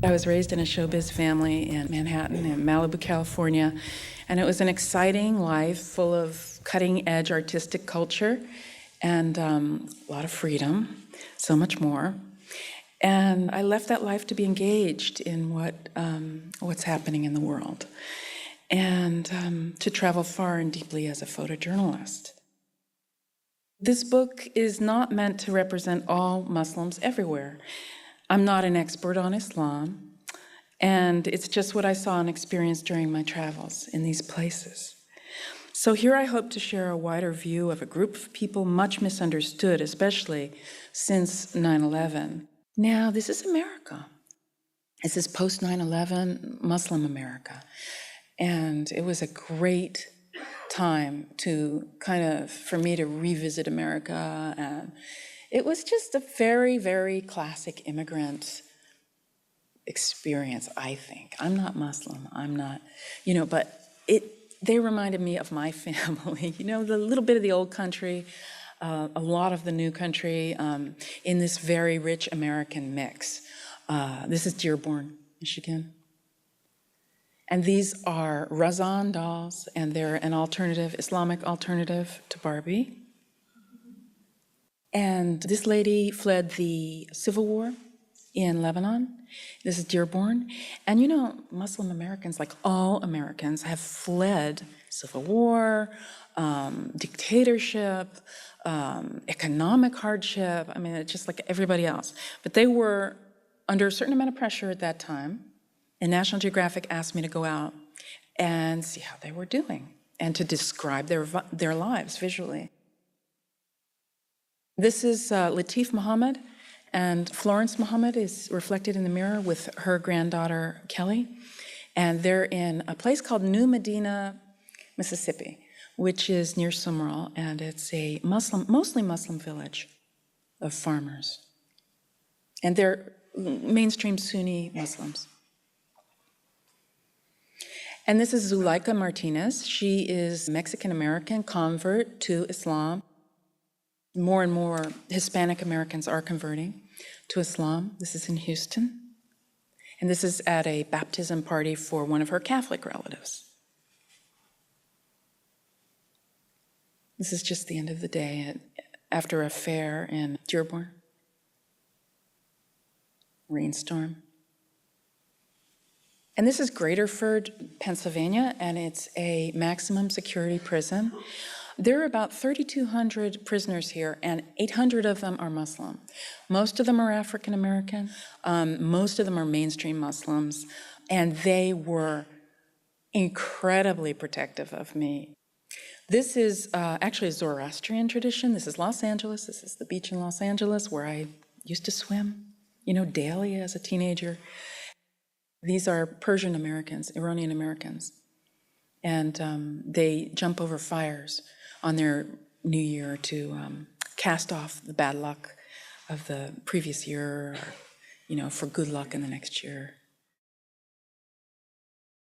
I was raised in a showbiz family in Manhattan and Malibu, California, and it was an exciting life full of cutting-edge artistic culture and a lot of freedom, so much more. And I left that life to be engaged in what's happening in the world, and to travel far and deeply as a photojournalist. This book is not meant to represent all Muslims everywhere. I'm not an expert on Islam, and it's just what I saw and experienced during my travels in these places. So here I hope to share a wider view of a group of people much misunderstood, especially since 9/11. Now, this is America. This is post 9/11 Muslim America. And it was a great time for me to revisit America. And it was just a very, very classic immigrant experience, I think. I'm not Muslim, but they reminded me of my family, the little bit of the old country, a lot of the new country, in this very rich American mix. This is Dearborn, Michigan. And these are Razan dolls, and they're an Islamic alternative to Barbie. And this lady fled the civil war in Lebanon. This is Dearborn. And Muslim Americans, like all Americans, have fled civil war, dictatorship, economic hardship. I mean, it's just like everybody else. But they were under a certain amount of pressure at that time. And National Geographic asked me to go out and see how they were doing and to describe their lives visually. This is Latif Muhammad, and Florence Muhammad is reflected in the mirror with her granddaughter, Kelly. And they're in a place called New Medina, Mississippi, which is near Sumrall, and it's a mostly Muslim village of farmers. And they're mainstream Sunni Muslims. And this is Zuleika Martinez. She is Mexican-American convert to Islam. More and more Hispanic Americans are converting to Islam. This is in Houston. And this is at a baptism party for one of her Catholic relatives. This is just the end of the day after a fair in Dearborn. Rainstorm. And this is Graterford, Pennsylvania, and it's a maximum security prison. There are about 3,200 prisoners here, and 800 of them are Muslim. Most of them are African American. Most of them are mainstream Muslims, and they were incredibly protective of me. This is actually a Zoroastrian tradition. This is Los Angeles. This is the beach in Los Angeles where I used to swim, daily as a teenager. These are Persian Americans, Iranian Americans, and they jump over fires on their new year to cast off the bad luck of the previous year, or, for good luck in the next year.